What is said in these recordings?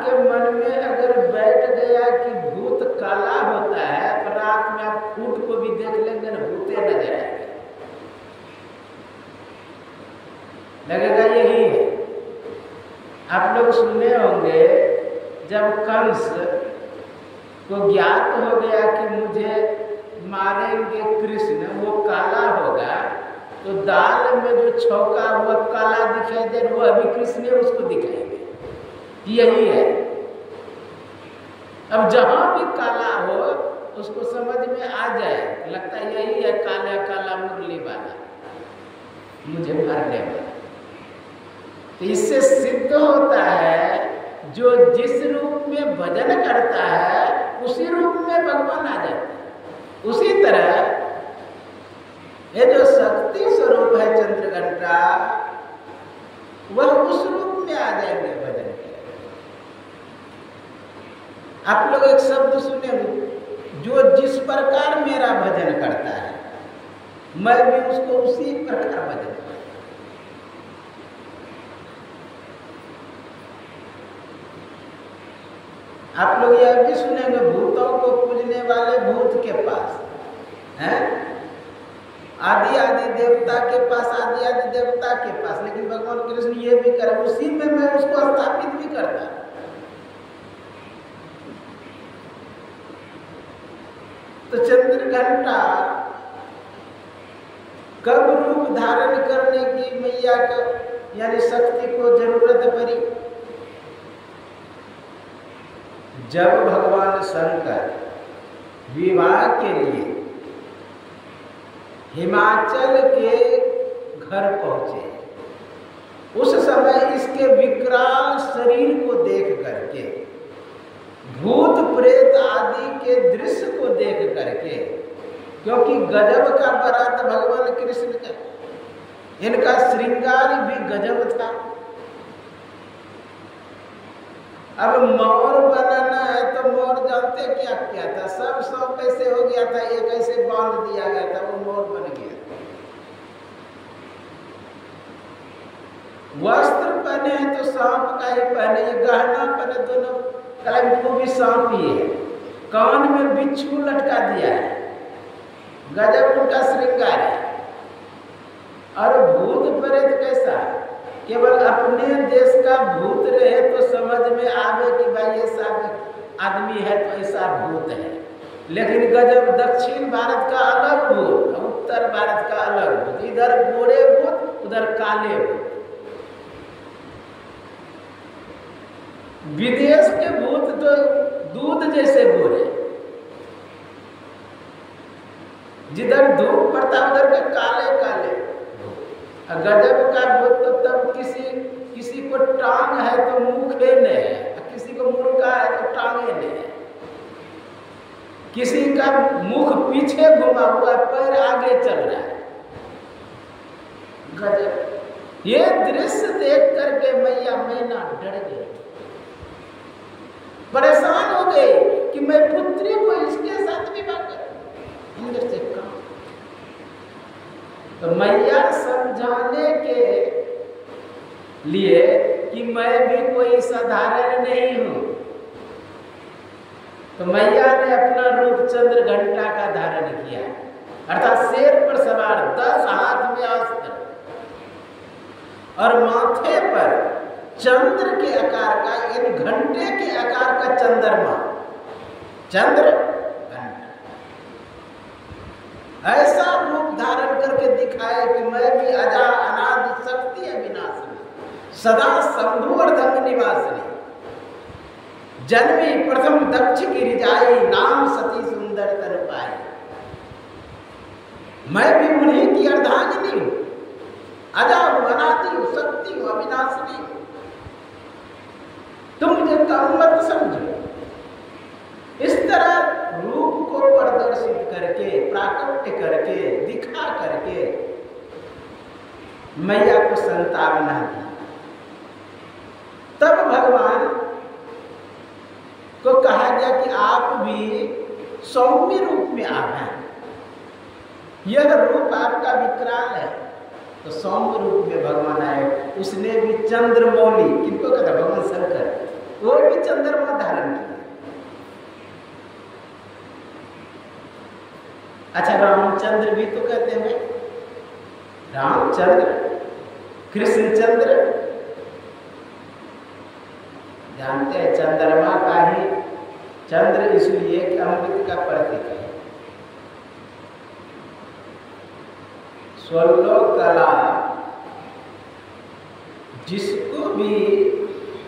आपके मन में अगर बैठ गया कि भूत काला होता है, तो रात में आप फूट को भी देख लेंगे ना, भूते नजर आएंगे, लगेगा यही है। आप लोग सुने होंगे जब कंस को ज्ञात हो गया कि मुझे मारेंगे कृष्ण, वो काला होगा, तो दाल में जो छौका हुआ काला दिखाई दे, वो अभी कृष्ण उसको दिखाएंगे, यही है। अब जहां भी काला हो उसको समझ में आ जाए, लगता है यही है काला काला मुरली वाला, मुझे मारने वाला। तो इससे सिद्ध होता है जो जिस रूप में भजन करता है उसी रूप में भगवान आ जाते हैं। उसी तरह ये जो शक्ति स्वरूप है चंद्रघंटा, वह उस रूप में आ जाएंगे भजन के। आप लोग एक शब्द सुने, जो जिस प्रकार मेरा भजन करता है मैं भी उसको उसी प्रकार भजन करता हूं। आप लोग यह भी सुनेंगे, भूतों को पूजने वाले भूत के पास हैं, आदि आदि देवता के पास, आदि आदि देवता के पास, लेकिन भगवान कृष्ण ये भी करे, उसी में मैं उसको स्थापित भी करता। तो चंद्रघंटा कब रूप धारण करने की मैया का यानी शक्ति को जरूरत पड़ी? जब भगवान शंकर विवाह के लिए हिमाचल के घर पहुंचे, उस समय इसके विकराल शरीर को देख करके, भूत प्रेत आदि के दृश्य को देख करके, क्योंकि गजब का बारात भगवान कृष्ण का, इनका श्रृंगार भी गजब था। अब मोर बनाना है तो मोर जानते क्या क्या था, सब कैसे हो गया था, एक ऐसे बांध दिया गया था, वो मोर बन गया। वस्त्र पहने हैं तो सांप का ही पहने, ये गहना पहने, दोनों कलाई को भी सांप ही है, कान में बिच्छू लटका दिया है, गजब उनका श्रृंगार है। और भूत प्रेत कैसा, केवल अपने देश का भूत रहे तो समझ में आवे कि भाई ऐसा आदमी है तो ऐसा भूत है, लेकिन गजब दक्षिण भारत का अलग भूत, उत्तर भारत का अलग भूत, इधर गोरे भूत उधर काले भूत। विदेश के भूत तो दूध जैसे गोरे, जिधर धूप पड़ता उधर के काले काले। गजब का भूत तो तब किसी को टांग है तो मुखे ने है, किसी को मुर्गा है तो टांगे ने है, किसी का मुख पीछे घुमा हुआ है, पैर आगे चल रहा है। गजब। ये दृश्य देख करके मैया मैना डर गई, परेशान हो गई कि मैं पुत्री को इसके साथ विवाह करूं, अंदर से कहा। तो मैया समझाने के लिए कि मैं भी कोई साधारण नहीं हूं, तो मैया ने अपना रूप चंद्रघंटा का धारण किया, अर्थात शेर पर सवार, 10 हाथ में अस्त्र और माथे पर चंद्र के आकार का, यानी घंटे के आकार का चंद्रमा, चंद्र ऐसा रूप धारण करके दिखाए कि मैं भी अजा अनादि शक्ति अविनाशिनी, सदा शंभु अर्धंग निवासिनी, जन्मी प्रथम दक्ष गिरिजाई, नाम सती सुंदर तर पाई। मैं भी उन्हीं की अर्धांगिनी हूं, अजा हूं, अनादि हूं, शक्ति हूं, अविनाशिनी हूं। तुम मुझे कम मत समझो। इस तरह रूप को प्रदर्शित करके, प्राकट्य करके, दिखा करके मैया को संतावना दी। तब भगवान को कहा गया कि आप भी सौम्य रूप में आ गए, यह रूप आपका विकराल है, तो सौम्य रूप में भगवान आए। उसने भी चंद्रमौली, किनको कहता, भगवान शंकर, वो भी चंद्रमा धारण किया। अच्छा, रामचंद्र भी तो कहते हैं, रामचंद्र, कृष्णचंद्र, जानते हैं चंद्रमा का ही चंद्र इसलिए कि अमृत का प्रतीक है। 16 कला जिसको भी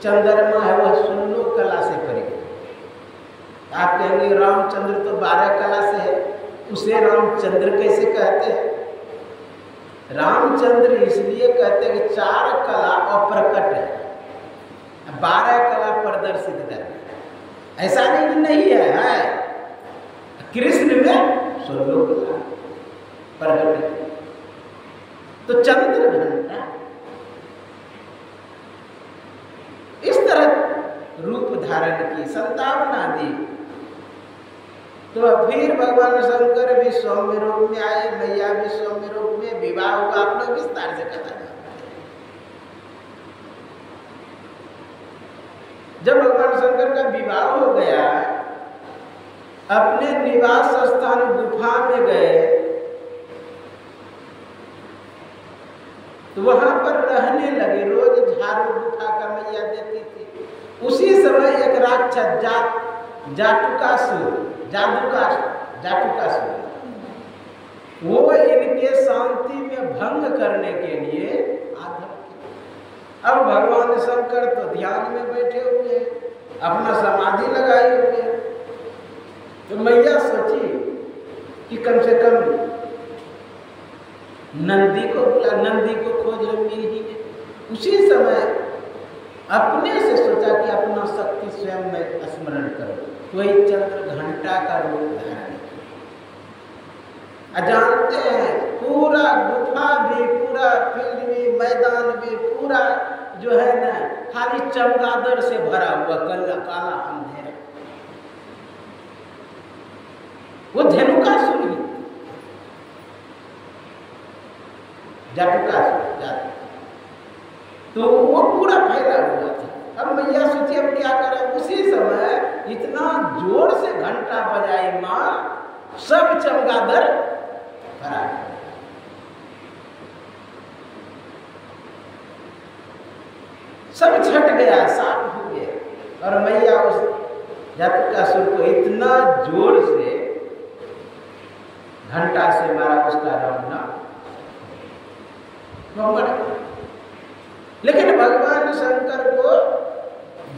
चंद्रमा है वह 16 कला से परिचित। आप कहेंगे रामचंद्र तो 12 कला से है, उसे रामचंद्र कैसे कहते हैं? रामचंद्र इसलिए कहते हैं कि 4 कला अप्रकट है, 12 कला प्रदर्शित कर है। ऐसा नहीं है, कृष्ण में 16 कला प्रकट है। तो चंद्र घंटा इस तरह रूप धारण की, संतावना दी। तो फिर भगवान शंकर भी सौम्य रूप में आए, मैया भी सौम्य रूप में, विवाह हुआ। आप लोग विस्तार से कथा जानते हैं। जब भगवान शंकर का विवाह हो गया, अपने निवास स्थान गुफा में गए, तो वहां पर रहने लगे। रोज झाड़ू गुफा का मैया देती थी। उसी समय एक राक्षस जाटुकासुर वो इनके शांति में भंग करने के लिए आधा। अब भगवान शंकर तो ध्यान में बैठे हुए, अपना समाधि लगाए हुए। तो मैया सोची कि कम से कम नंदी को खोज मिल ही। उसी समय अपने से सोचा कि अपना शक्ति स्वयं में स्मरण करो। कोई चंद्र घंटा का रूप धारण किया। जानते हैं पूरा गुफा भी, पूरा फील्ड भी, मैदान भी पूरा जो है ना खाली चमगादड़ से भरा हुआ, काला अंधेरा। वो धेनुकासुर ही, जाटुकासुर, तो वो पूरा फैला हुआ था। अब मैया सोची अब क्या करें। उसी समय इतना जोर से घंटा बजाई मां, सब चमगादड़ भरा, सब छट गया, साफ हो गया। और मैया उस जाटुकासुर को इतना जोर से घंटा से मारा, उसका रमना वो मर गया। लेकिन भगवान शंकर को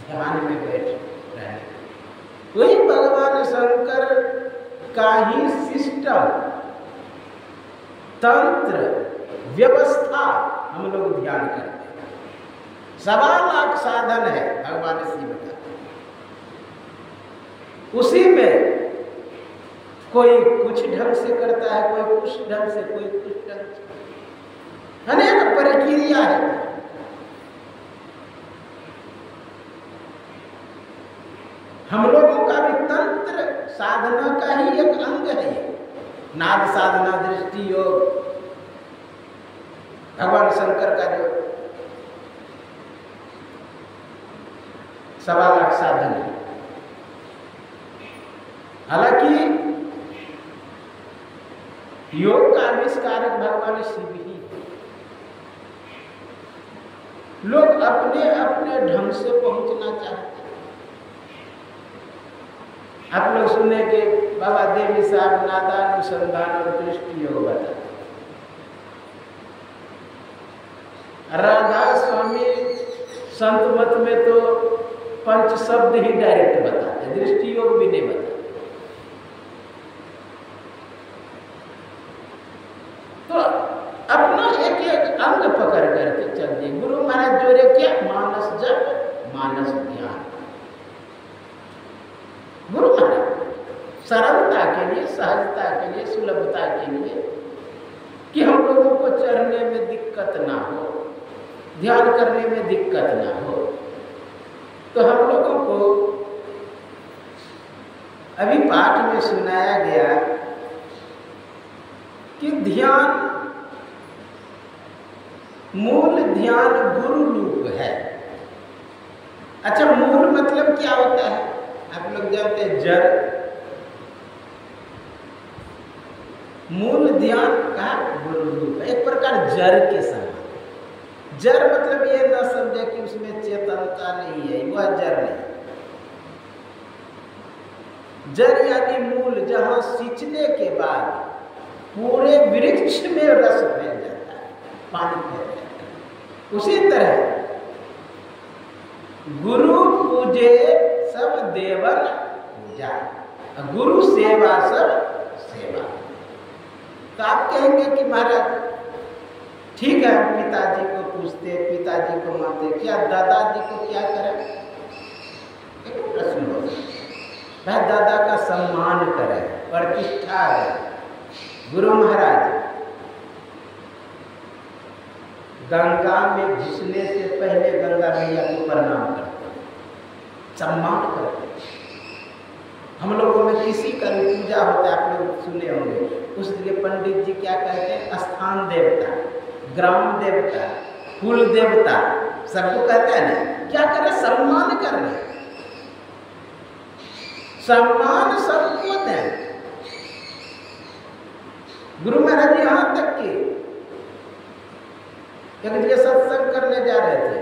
ध्यान में बैठ रहे। वही भगवान शंकर का ही सिस्टम, तंत्र, व्यवस्था हम लोग ध्यान करते हैं। 1.25 लाख साधन है भगवान शिव का। उसी में कोई कुछ ढंग से करता है, कोई कुछ ढंग से, कोई कुछ ढंग से, अनेक प्रक्रिया है। हम लोगों का भी तंत्र साधना का ही एक अंग है। नाद साधना, दृष्टि योग, भगवान शंकर का जो 1.25 लाख साधन है। हालांकि योग का आविष्कारक भगवान शिव ही। लोग अपने अपने ढंग से पहुंचना चाहते हैं। आप लोग सुने कि बाबा देवी साहब नादानुसंधान और दृष्टि योग बताते। राधा स्वामी संत मत में तो 5 शब्द ही डायरेक्ट बताते, दृष्टि योग भी नहीं बताते। तो अपना एक एक अंग पकड़ करके चलिए। गुरु महाराज जोड़े क्या? मानस जप, मानस ध्यान। गुरु महाराज सरलता के लिए, सहजता के लिए, सुलभता के लिए, कि हम लोगों को चढ़ने में दिक्कत ना हो, ध्यान करने में दिक्कत ना हो। तो हम लोगों को अभी पाठ में सुनाया गया कि ध्यान, मूल ध्यान गुरु रूप है। अच्छा, मूल मतलब क्या होता है? आप लोग जानते हैं जड़। मूल ध्यान का गुरु रूप है, एक प्रकार जड़ के समान। जड़ मतलब ये ना समझे कि उसमें चेतनता नहीं है, वह जड़ नहीं। जड़ यानी मूल, जहां सींचने के बाद पूरे वृक्ष में रस फैल जाता है, पानी फैल जाता है। उसी तरह गुरु पूजे सब देवन पूजा, गुरु सेवा सब सेवा। तो आप कहेंगे कि महाराज ठीक है, पिताजी को पूछते, पिताजी को मानते, क्या दादाजी को क्या करें? एक प्रश्न हो सकता है। दादा का सम्मान करें, प्रतिष्ठा है। गुरु महाराज गंगा में घुसने से पहले गंगा मैया को प्रणाम करते, सम्मान करते। हम लोगों में किसी का भी पूजा होता है, आप लोग सुने होंगे, उसके पंडित जी क्या कहते हैं? स्थान देवता, ग्राम देवता, कुल देवता, सबको कहते हैं ना। क्या कर रहे? सम्मान कर रहे, सम्मान सबको दें। गुरु महाराज यहां तक कि एक जगह सत्संग करने जा रहे थे,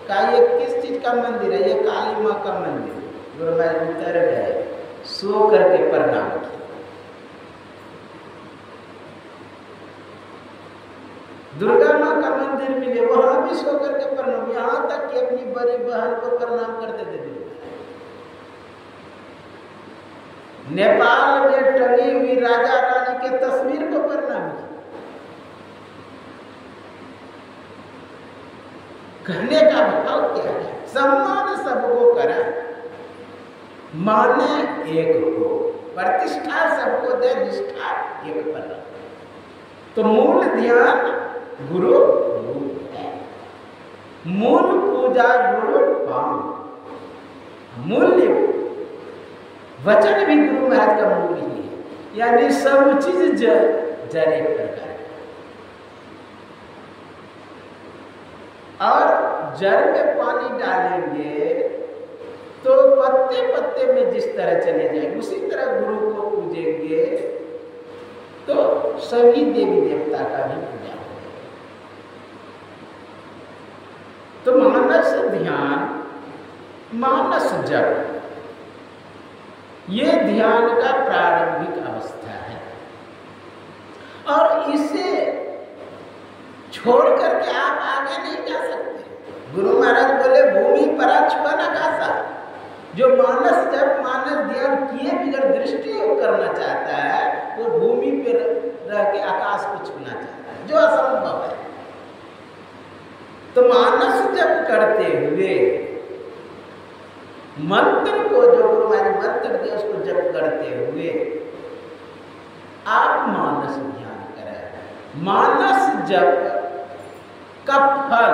कहा ये किस चीज का मंदिर है? ये काली माँ का मंदिर। गुरु महाराज उतर गए, सो करके प्रणाम किया। दुर्गा माँ का मंदिर मिले, वहां भी सो करके प्रणाम। यहां तक कि अपनी बड़ी बहन को प्रणाम करते थे। नेपाल में टंगी हुई राजा रानी के तस्वीर को प्रणाम किया। कहने का भाव क्या है? सम्मान सबको करें, माने एक को, प्रतिष्ठा सबको दे, निष्ठा एक पर। तो मूल ध्यान गुरु रूप है, मूल पूजा गुरु पाम, मूल्य वचन भी गुरु महाराज का मूल ही है। यानी सब चीज जड़ एक प्रकार। और जड़ में पानी डालेंगे तो पत्ते पत्ते में जिस तरह चले जाएंगे, उसी तरह गुरु को पूजेंगे तो सभी देवी देवता का भी पूजा होगा। तो मानस ध्यान, मानस जप, ये ध्यान का प्रारंभिक अवस्था है। और इसे छोड़ करके आप आगे नहीं जा सकते। गुरु महाराज बोले भूमि पर छुअन आकाशा। जो मानस जब मानस ध्यान किए बिगड़ दृष्टि करना चाहता है, वो भूमि पर रह के आकाश को छूना चाहता है, जो असंभव है। तो मानस जप करते हुए मंत्र को, जो गुरु महाराज मंत्र दिया उसको जप करते हुए आप मानस ध्यान करें। मानस जप का फल,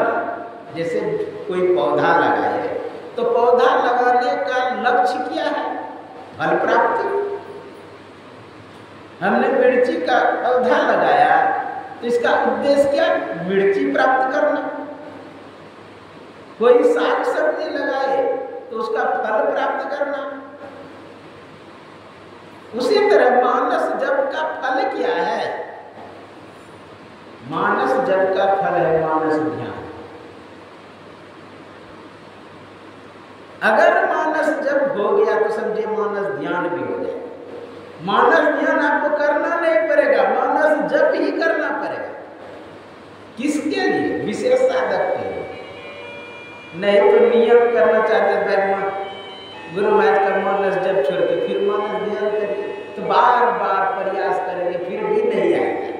जैसे कोई पौधा लगाए तो पौधा लगाने का लक्ष्य क्या है? फल प्राप्ति। हमने मिर्ची का पौधा लगाया तो इसका उद्देश्य क्या? मिर्ची प्राप्त करना। कोई साग सब्जी लगाए तो उसका फल प्राप्त करना। उसी तरह मानस जप का फल क्या है? मानस जप का फल है मानस ध्यान। अगर मानस जप हो गया तो समझे मानस ध्यान भी हो गया। मानस ध्यान आपको करना नहीं पड़ेगा, मानस जप ही करना पड़ेगा। किसके लिए? विशेष साधक के लिए। नहीं तो नियम करना चाहते हैं, गुरु महाराज का मानस जप छोड़ के फिर मानस ध्यान करेंगे तो बार बार प्रयास करेंगे, फिर भी नहीं आएगा।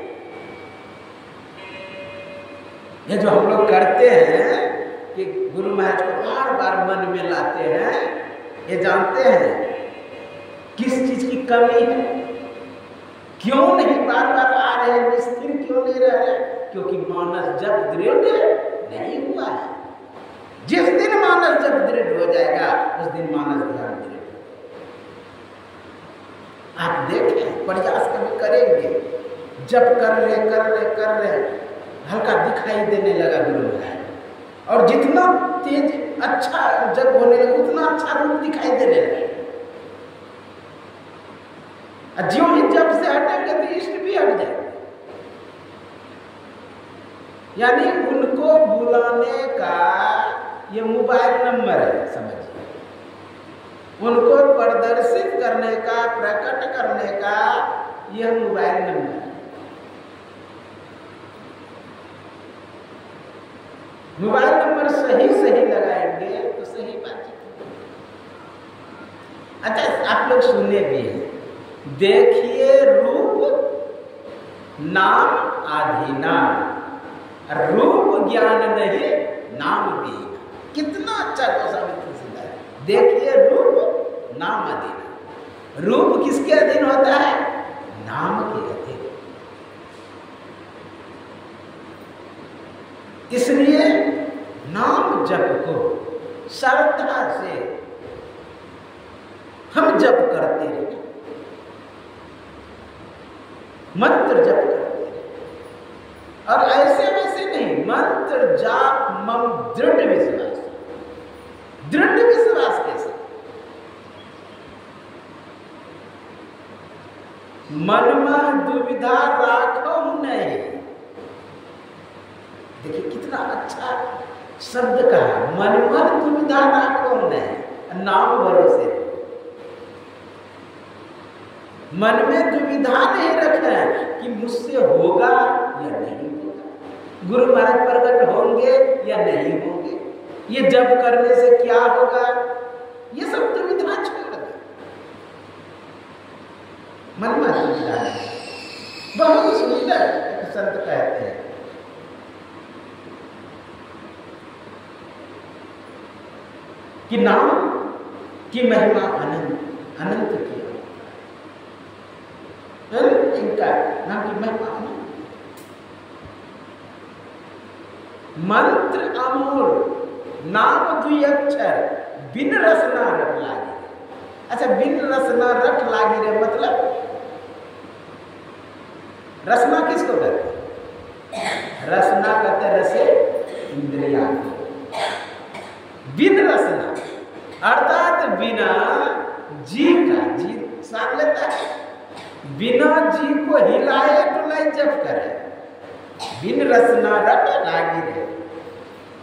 ये जो हम लोग करते हैं कि गुरु महाराज को बार बार मन में लाते हैं, ये जानते हैं किस चीज की कमी है, क्यों नहीं बार बार आ रहे हैं, स्थिर क्यों नहीं रह रहे? क्योंकि मानस जब दृढ़ नहीं हुआ है। जिस दिन मानस जब दृढ़ हो जाएगा उस दिन मानस ध्यान दृढ़। आप देखें, प्रयास कभी करेंगे, जब कर रहे हल्का दिखाई देने लगा गुरु महाराज। और जितना तेज अच्छा जब होने लगे उतना अच्छा रूप दिखाई देने लगे। ज्यों ही जब से हटेंगे तो इष्ट भी हट जाएंगे। यानी उनको बुलाने का ये मोबाइल नंबर है, समझिए। उनको प्रदर्शित करने का, प्रकट करने का यह मोबाइल नंबर है। मोबाइल नंबर सही सही लगाएंगे तो सही बातचीत। अच्छा, आप लोग सुने भी हैं, देखिए रूप नाम आधीना, रूप ज्ञान नहीं नाम भी। कितना अच्छा गोस्वामी सिद्ध है। देखिए रूप नाम अधीन। रूप किसके अधीन होता है? नाम के अधीन। इसलिए नाम जप को श्रद्धा से हम जप करते रहे, मंत्र जप करते रहे। और ऐसे वैसे नहीं, मंत्र जाप मम दृढ़ विश्वास। दृढ़ विश्वास के साथ मन में दुविधा राखो नहीं। देखिए कितना अच्छा शब्द का है, मन में दुविधा राखो नहीं, नाम भरोसे। मन में दुविधा नहीं रखें कि मुझसे होगा या नहीं होगा, गुरु महाराज प्रकट होंगे या नहीं होंगे, ये जप करने से क्या होगा, ये सब दुविधा छोड़ दे। मन में दुविधा नहीं। बहुत सुंदर संत कहते हैं, कि नाम की महिमा अनंत अनंत की। इनका नाम की महिमा अनंत। मंत्र अमूल, नाम दुई अक्षर, बिन रसना रट लागे। अच्छा, बिन रसना रट लागे रे मतलब रसना किसको कहते हैं? रसना कहते हैं रसे इंद्रिया। बिन रसना अर्थात बिना जी का, जी साथ लेता है, बिना जी को हिलाए डुलाए जप करे। बिन रसना रट लागी रे,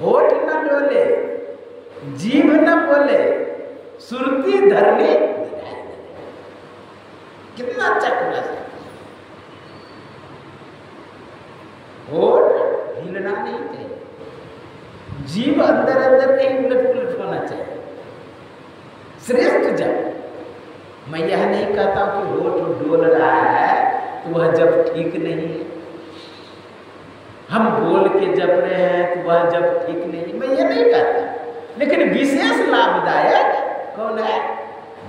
होठ न डोले, जीभ न बोले, सुरती धरने। कितना अच्छा खुला है। होठ हिलना नहीं चाहिए, जीभ अंदर अंदर नहीं उलट पुलट होना चाहिए। श्रेष्ठ जप। मैं यह नहीं कहता कि होठ डोल रहा है तो वह जप ठीक नहीं है, हम बोल के जप रहे हैं तो वह जप ठीक नहीं है, मैं ये नहीं कहता। लेकिन विशेष लाभदायक कौन है?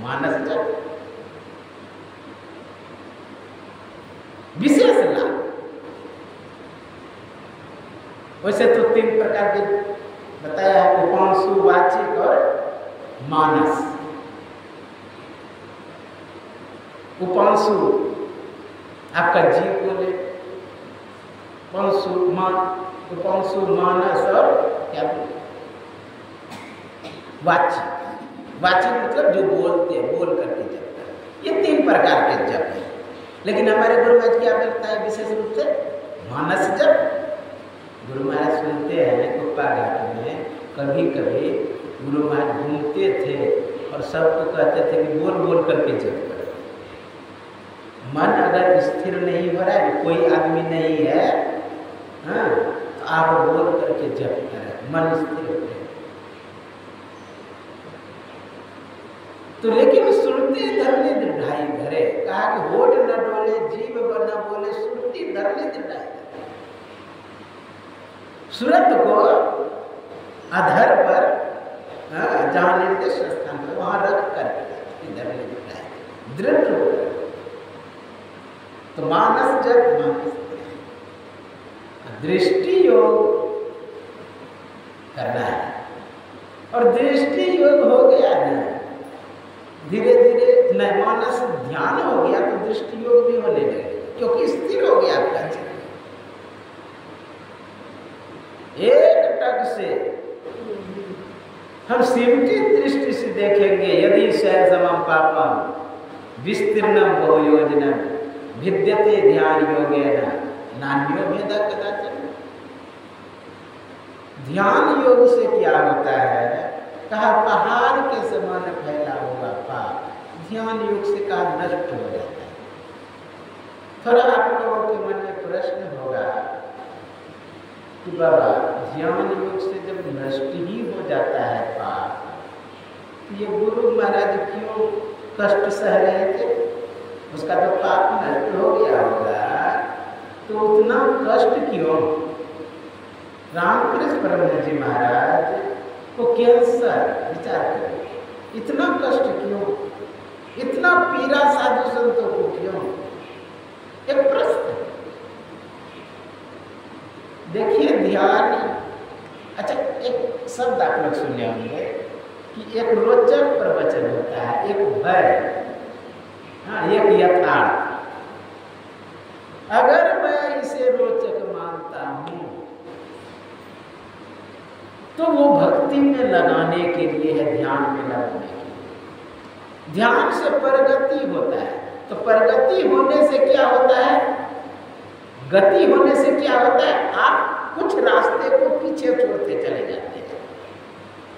मानस जप। विशेष लाभ। वैसे तो 3 प्रकार के बताया है, उपांशु, वाचिक और मानस। उपांशु आपका जीव बोले, उपांशु मानस और क्या बोले? वाचिक। वाचिक मतलब जो बोलते हैं, बोल करके जप करते। ये 3 प्रकार के जप हैं। लेकिन हमारे गुरु महाराज क्या मिलता है विशेष रूप से? मानस जप। गुरु महाराज सुनते हैं कुप्पा घाट में, कभी कभी गुरु महाराज घूमते थे और सबको कहते थे कि बोल बोल करके जप करो। मन अगर स्थिर नहीं हो रहा है, कोई आदमी नहीं है, हाँ, तो आप बोल करके जप करें, मन स्थिर हो जाए। तो लेकिन सुरती धरने दृढ़ाई धरे, कहा कि होठ न डोले, जीभ न बोले, सुरती धरने दृढ़ाई। सुरत को अधर पर, जहाँ निर्देश स्थान पर, वहां रख करके धरने दृढ़ाई, दृढ़ हो गए। तो मानस जब मानस दृष्टि योग करना है, और दृष्टि योग हो गया ना, धीरे धीरे नहीं मानस ध्यान हो गया तो दृष्टि योग भी होने लगे, क्योंकि स्थिर हो गया आपका चित्त। एक टक से हम शिव की दृष्टि से देखेंगे, यदि शैल समम पापम विस्तीर्णम बहु योजनम विद्यते ध्यान योगेन नान्यो भेद कदाचित। ध्यान योग से क्या होता है? कहा पहाड़ के समान फैला हुआ पाप ध्यान योग से कहा नष्ट हो जाता है। थोड़ा आप लोगों के मन में प्रश्न होगा कि बाबा ध्यान योग से जब नष्ट ही हो जाता है पाप, ये गुरु महाराज क्यों कष्ट सह रहे थे? उसका तो पाप नष्ट हो गया होगा, तो उतना कष्ट क्यों? रामकृष्ण परमहंस जी महाराज को कैंसर, विचार करें, इतना कष्ट क्यों? इतना पीड़ा साधु संतों को क्यों? एक प्रश्न। देखिए ध्यान, अच्छा एक शब्द आप लोग सुने होंगे कि एक रोचक प्रवचन होता है, एक भय, हाँ एक यथार्थ। अगर मैं इसे रोचक मानता हूं तो वो भक्ति में लगाने के लिए है, ध्यान में लगाने के लिए। ध्यान से प्रगति होता है, तो प्रगति होने से क्या होता है? गति होने से क्या होता है? आप कुछ रास्ते को पीछे छोड़ते चले जाते हैं,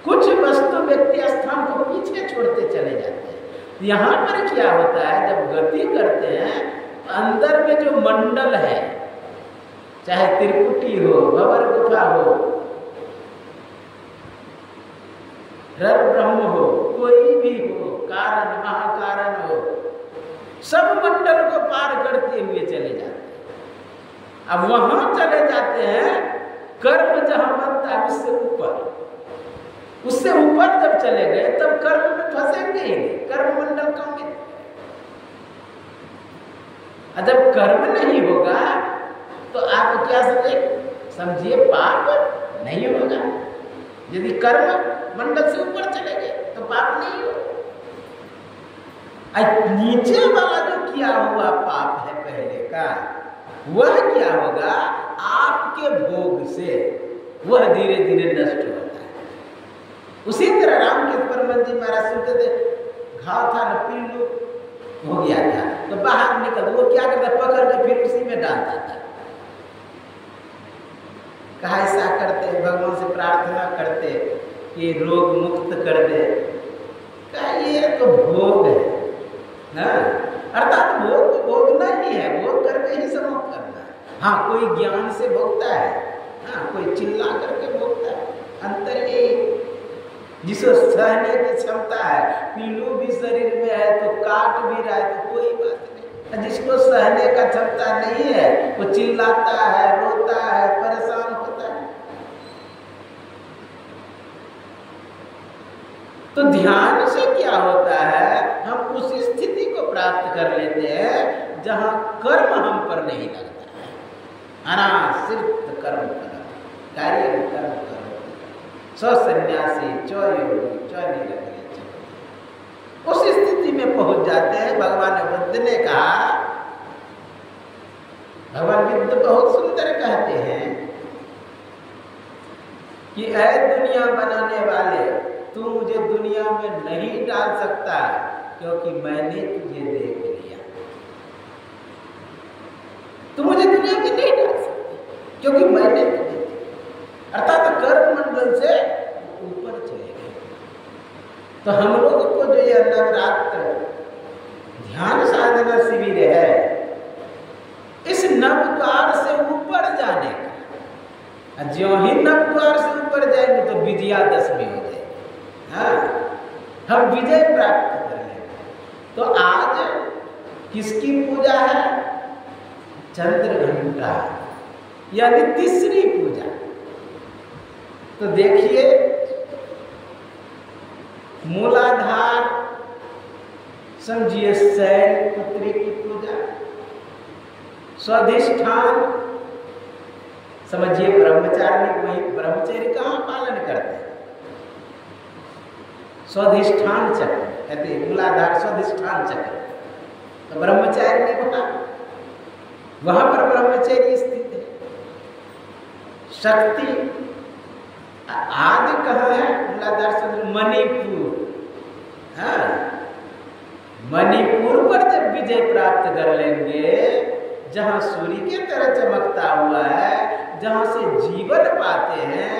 कुछ वस्तु व्यक्ति स्थान को पीछे छोड़ते चले जाते हैं। यहाँ पर क्या होता है? जब गति करते हैं, अंदर में जो मंडल है, चाहे त्रिकुटी हो, भंवर गुफा हो, रर ब्रह्म हो, कोई भी हो, कारण महाकारण हो, सब मंडल को पार करते हुए चले जाते हैं। अब वहां चले जाते हैं, कर्म जहां बनता है उससे ऊपर, उससे ऊपर जब चले गए तब कर्म में फंसेंगे ही नहीं, कर्म मंडल कम है। जब कर्म नहीं होगा तो आप क्या समझिए पाप नहीं होगा। यदि कर्म मंडल से ऊपर चले गए तो पाप नहीं होगा। नीचे वाला जो किया हुआ पाप है पहले का, वह क्या होगा? आपके भोग से वह धीरे धीरे नष्ट होता है। उसी तरह रामकृष्ण परमहंस जी महाराज सुनते थे, घाव था न पिल्लू हो गया था, तो बाहर निकल, वो क्या करता? पकड़ के फिर उसी में डाल देता। कहा ऐसा करते, भगवान से प्रार्थना करते कि रोग मुक्त कर दे। कहा ये तो भोग है ना, अर्थात भोग को भोगना ही है, भोग करके ही समाप्त करना है। हाँ कोई ज्ञान से भोगता है, हाँ कोई चिल्ला करके भोगता है, अंतर यही। जिसको सहने की क्षमता है, पीलू भी शरीर में है तो काट भी रहा है तो कोई बात नहीं। जिसको सहने का क्षमता नहीं है, वो चिल्लाता है, रोता है, परेशान होता है। तो ध्यान से क्या होता है? हम उस स्थिति को प्राप्त कर लेते हैं जहां कर्म हम पर नहीं लगता है। अनाश्रित कर्म करो, कार्य कर्म करो, सन्यासी चो योगी चो निरग्नि। उस स्थिति में पहुंच जाते हैं। भगवान बुद्ध ने कहा, भगवान बुद्ध बहुत सुंदर कहते हैं कि ऐ दुनिया बनाने वाले, तू मुझे दुनिया में नहीं डाल सकता क्योंकि मैंने तुझे देख लिया। तू मुझे दुनिया में नहीं डाल सकती क्योंकि मैंने तुझे, अर्थात कर्म मंडल से ऊपर चले गए। तो हम लोगों को जो यह नवरात्र ध्यान साधना शिविर है, इस नवद्वार से ऊपर जाने का, जो ही नवद्वार से ऊपर जाएंगे तो विजयादशमी हो जाएगी। हाँ, हम विजय प्राप्त कर लेंगे। तो आज किसकी पूजा है? चंद्रघंटा, यानी तीसरी पूजा। तो देखिए, मूलाधार समझिए शैल पुत्री की पूजा, स्वाधिष्ठान समझिए ब्रह्मचारी, वही ब्रह्मचर्य कहाँ पालन करते हैं? स्वाधिष्ठान चक्र कहते हैं, मूलाधार स्वाधिष्ठान चक्र। तो ब्रह्मचारी ने कहा, वहां पर ब्रह्मचर्य स्थित है। शक्ति आदि कहाँ है? मूलाधार मणिपुर पर जब विजय प्राप्त कर लेंगे, जहां सूर्य के तरह चमकता हुआ है, जहां से जीवन पाते हैं।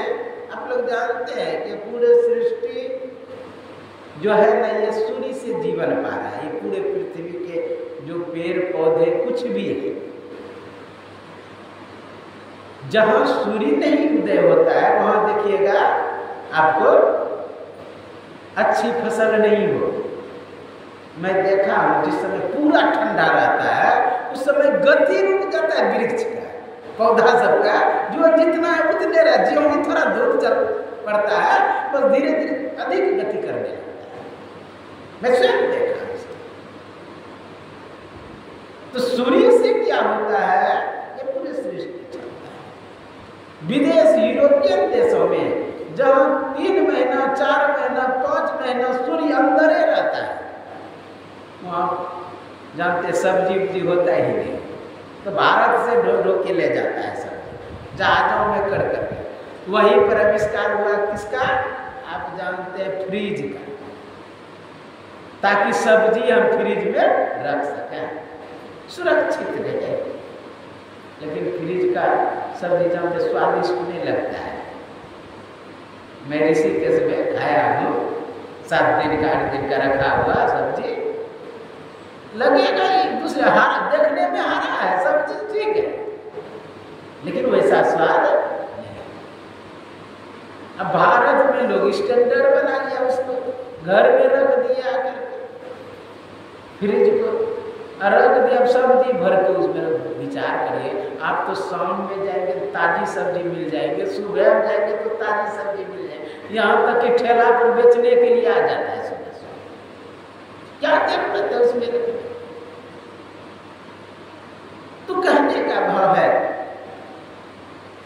आप लोग जानते हैं कि पूरे सृष्टि जो है ना, ये सूर्य से जीवन पा रहा है। ये पूरे पृथ्वी के जो पेड़ पौधे कुछ भी है, जहां सूर्य नहीं उदय होता है, वहां देखिएगा आपको अच्छी फसल नहीं हो। मैं देखा हूं, जिस समय पूरा ठंडा रहता है उस समय गति रुक जाता है वृक्ष का, पौधा सबका, जो जितना है उतने रह, ज्यों ही थोड़ा धूप चल पड़ता है बस धीरे धीरे अधिक गति करने लगता है। मैं स्वयं देखा इसको। तो सूर्य से क्या होता है, ये पूरी सृष्टि चलता है। विदेश यूरोपियन देशों में जहां 3 महीना 4 महीना 5 महीना सूर्य अंदर ही रहता है, वहाँ जानते सब्जी उब्जी होता ही नहीं, तो भारत से ढो ढो के ले जाता है सब जहाजों में कर कर। वहीं पर आविष्कार हुआ किसका, आप जानते हैं, फ्रीज का, ताकि सब्जी हम फ्रिज में रख सकें, सुरक्षित रहे। लेकिन फ्रिज का सब्जी जानते स्वादिष्ट नहीं लगता है। मैं ऋषिकेश में खाया हूँ, 7 दिन का 8 दिन का रखा हुआ सब्जी, लगेगा एक दूसरे हरा, देखने में हरा है, सब चीज ठीक है, लेकिन वैसा स्वाद नहीं। अब भारत में लोग स्टैंडर्ड बना लिया, उसको घर में रख दिया करके फ्रिज को, रख दिया सब्जी भर के उसमें। विचार करिए, आप तो शाम में जाएंगे तो ताजी सब्जी मिल जाएगी, सुबह में जाएंगे तो ताजी सब्जी मिल जाएगी, यहाँ तक कि ठेला पर बेचने के लिए आ जाता है सुबह सुबह। क्या जरूरत है उसमें रखने? तो कहने का भाव है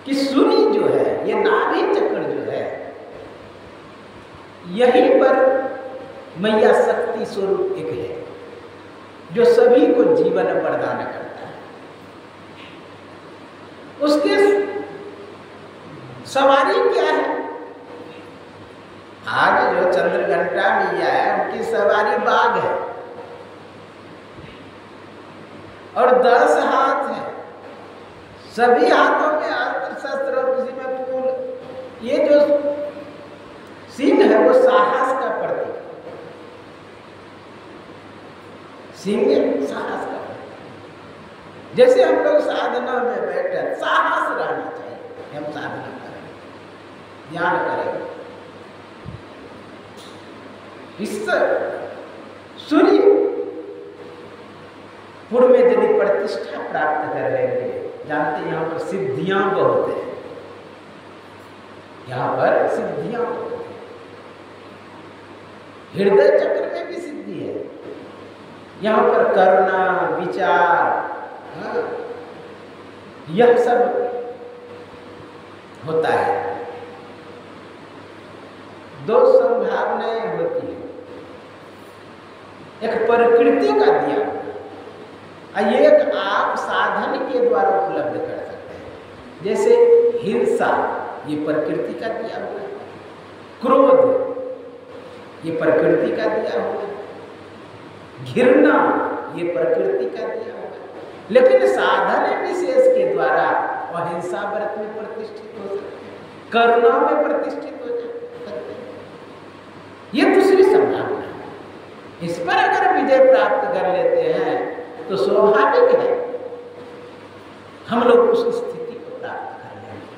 कि सूर्य जो है, ये नाभि चक्र जो है, यहीं पर मैया शक्ति स्वरूप एक है जो सभी को जीवन प्रदान करता है। उसके सवारी क्या है? आज जो चंद्रघंटा मैया है, उनकी सवारी बाघ है और 10 हाथ है, सभी हाथों में अस्त्र शस्त्र और किसी में फूल। ये जो सिंह है वो साहस का प्रतीक, सिंह साहस का प्रतीक। जैसे हम लोग साधना में बैठे, साहस रहना चाहिए, हम साधना करें, ध्यान करें। इससे सूर्य पूर्व में यदि प्रतिष्ठा प्राप्त कर लेंगे, जानते हैं यहाँ पर सिद्धियां बहुत है, यहाँ पर सिद्धियां बहुत है। हृदय चक्र में भी सिद्धि है, यहाँ पर करुणा विचार, यह सब होता है। 2 संभावनाएं होती हैं, एक प्रकृति का दिया और एक आप साधन के द्वारा उपलब्ध कर सकते हैं। जैसे हिंसा, ये प्रकृति का दिया हुआ है, क्रोध ये प्रकृति का दिया हुआ है, घृणा ये प्रकृति का दिया हुआ है। लेकिन साधन विशेष के द्वारा अहिंसा व्रत में प्रतिष्ठित हो सकते हैं, करुणा में प्रतिष्ठित हो सकते हैं। ये दूसरी संभावना है। इस पर अगर विजय प्राप्त कर लेते हैं तो स्वाभाविक है हम लोग उस स्थिति को प्राप्त कर लेंगे।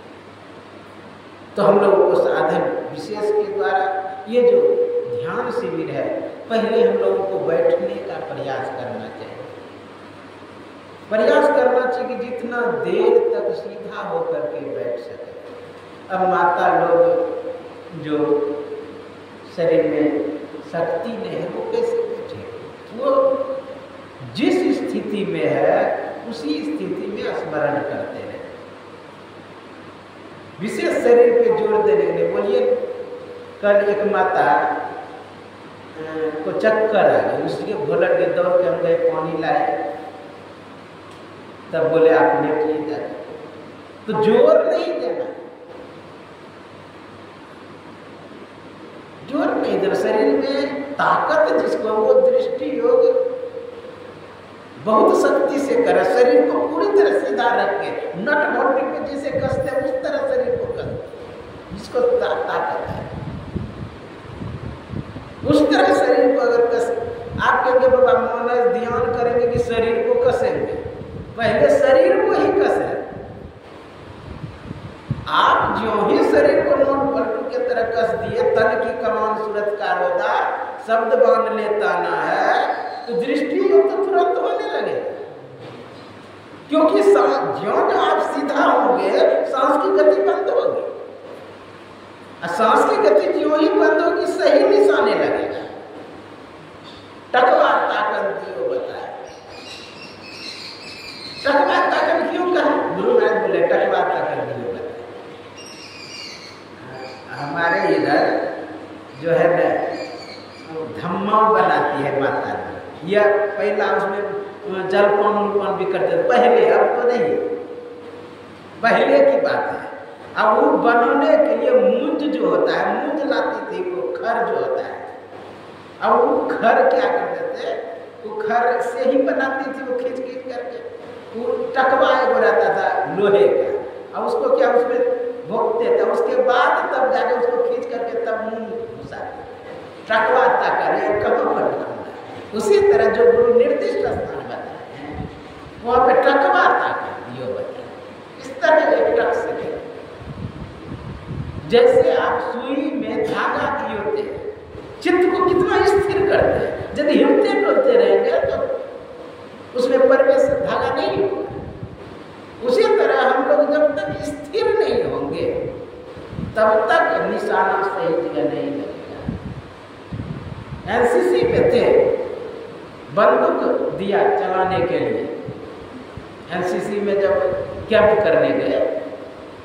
तो हम लोगों को साधन विशेष के द्वारा, ये जो ध्यान शिविर है, पहले हम लोगों को बैठने का प्रयास करना चाहिए। प्रयास करना चाहिए कि जितना देर तक सीधा होकर के बैठ सके। अब माता लोग जो शरीर में शक्ति नहीं है, वो कैसे बैठे? वो जिस स्थिति में है उसी स्थिति में स्मरण करते रहे। विशेष शरीर पे जोर देने के लिए बोलिए। कल एक माता को चक्कर आ गई, उसके भोलट के दौड़ के हम गए, पानी लाए, तब बोले आप लेटिए जाके। तो जोर नहीं देना, जोर नहीं देना, शरीर में ताकत जिसको, वो दृष्टि योग बहुत शक्ति से करे, शरीर को पूरी तरह सीधा रख के, नट बोल्ट पे जैसे कसते हैं उस तरह शरीर को कसते, जिसको ताकत है उस तरह शरीर को अगर कस, आप कहेंगे बाबा मन ध्यान करेंगे कि शरीर को कसेंगे, पहले शरीर को ही कसे। आप जो ही शरीर को नोट पलटू के तरह कस दिए, तन की कमान सूरत का रोदा, शब्द बांध लेता ना है, तो दृष्टि योग तो तुरंत होने लगे, क्योंकि ज्यों जो आप सीधा होंगे सांस की गति बंद होगी, और सांस की गति ज्यों ही बंद होगी सही निशाने लगेगा। टकवा ताकत दियो बताए, टकवा ताकत क्यों कहा? गुरु महाराज बोले टकवा ताकत दियो बताए। हमारे इधर जो है ना धम्मा बनाती है माता जी, या पहला उसमें जलपान उलपान भी करते थे पहले, अब तो नहीं, पहले की बात है। अब वो बनाने के लिए मूंज जो होता है, मूंज लाती थी, वो खर जो होता है, अब वो खर क्या करते थे, वो खर से ही बनाती थी, वो खींच खींच करके, वो टकवा एक रहता था लोहे का, अब उसको क्या उसमें भोगते थे, उसके बाद तब जाके उसको खींच करके तब मुंह घुसाते, टकवा ताकत कहाँ पर ढूंढना। उसी तरह जो गुरु निर्दिष्ट स्थान बताए हैं वहाँ पे टकवा ताकत दियो बताए, इस तरह एक टक से दे, जैसे आप सुई में धागा दिए होते हैं, चित्त को कितना स्थिर करते हैं, यदि हिलते डुलते रहेंगे तो उसमें प्रवेश धागा नहीं होगा। उसी तरह हम लोग जब तक स्थिर नहीं होंगे तब तक निशाना सही जगह नहीं लगेगा। एनसीसी में थे, बंदूक दिया चलाने के लिए, एनसीसी में जब कैंप करने गए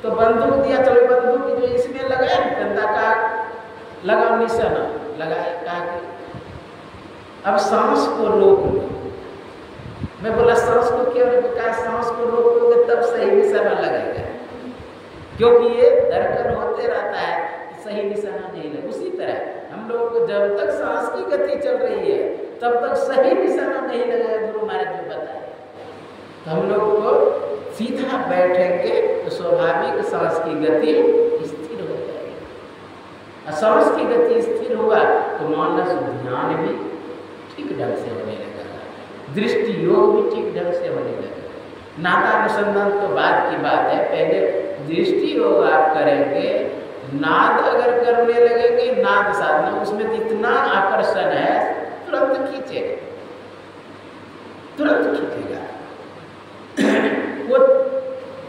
तो बंदूक दिया, चलो बंदूक जो इसमें लगाया डंडा का लगा निशाना लगाया, कहा कि अब सांस को रोक लो। मैं बोला सांस को क्यों नहीं? कहा सांस को रोकोगे तब सही निशाना लगेगा, क्योंकि ये धड़कन होते रहता है, सही निशाना नहीं लगे। उसी तरह हम लोगों को जब तक सांस की गति चल रही है तब तक सही निशाना नहीं लगेगा, गुरु महाराज ने बताया। तो हम लोग को सीधा बैठेंगे तो स्वाभाविक सांस की गति स्थिर हो जाएगी, और सांस की गति स्थिर हुआ तो मानस ध्यान भी ठीक ढंग से होने लगेगा, दृष्टि योग भी ठीक ढंग से होने लगेगा। नादानुसंधान तो बाद की बात है, पहले दृष्टि योग आप करेंगे, नाद अगर करने लगेंगे, नाद साधना उसमें इतना आकर्षण है, तुरंत खींचेगा, तुरंत खींचेगा। वो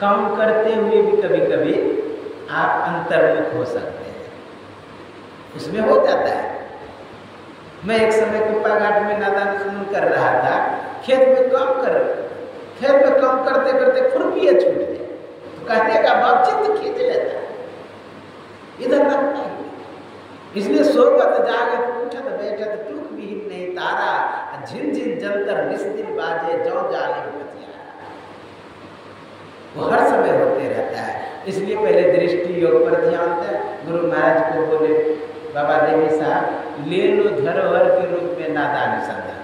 काम करते हुए भी कभी कभी आप अंतर्मुख हो सकते हैं, उसमें हो जाता है। मैं एक समय कुप्पा घाट में नादानुसंधान कर रहा था, खेत में काम करते करते खुरपियाँ छूट गए, तो कहने का भाव चित्त खींच लेता है, इधर लगता है। इसलिए सोबत जागत उठत बैठत टूक विहीन नहीं तारा, झिन झिन जंतर निस्दिन बाजे जौ जाने बतिया, वो हर समय होते रहता है। इसलिए पहले दृष्टि योग पर ध्यान दें। गुरु महाराज को बोले बाबा देवी साहब ले लो धरोहर के रूप में नादानुसंधान,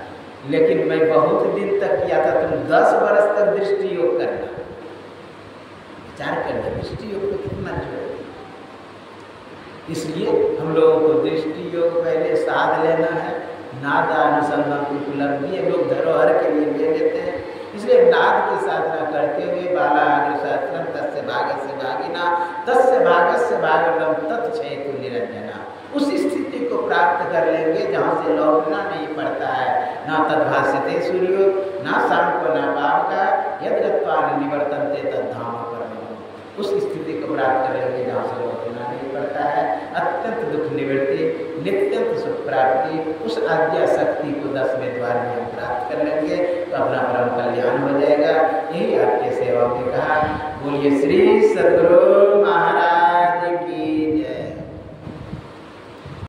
लेकिन मैं बहुत दिन तक किया था, तुम 10 वर्ष तक दृष्टि योग करना, विचार करना दृष्टि योग को कितना जोड़। इसलिए हम लोगों को दृष्टि योग पहले साध लेना है, नादानुसंधान की उपलब्धि है लोग धरोहर के लिए ले लेते हैं। इसलिए नाद की साधना करते हुए बाला अग्रसत्रम तस्य भागस्य भागिना तस्य भागस्य भागवतम तत्क्षयतु निरंजना, उस स्थिति को प्राप्त कर लेंगे जहाँ से लौटना नहीं पड़ता है। ना तद्भास्यते सूर्यो ना शाम को ना पाप का यद गत्वा निवर्तन्ते तद्धाम परम, उस स्थिति को प्राप्त कर लेंगे जहाँ से लौटना नहीं पड़ता है। अत्यंत दुख निवृत्ति, नित्यंत सुख प्राप्ति, उस आज्ञा शक्ति को 10वें द्वार में हम प्राप्त कर लेंगे तो अपना परम कल्याण हो जाएगा। यही आपके सेवा में कहा। बोलिए श्री सद्गुरु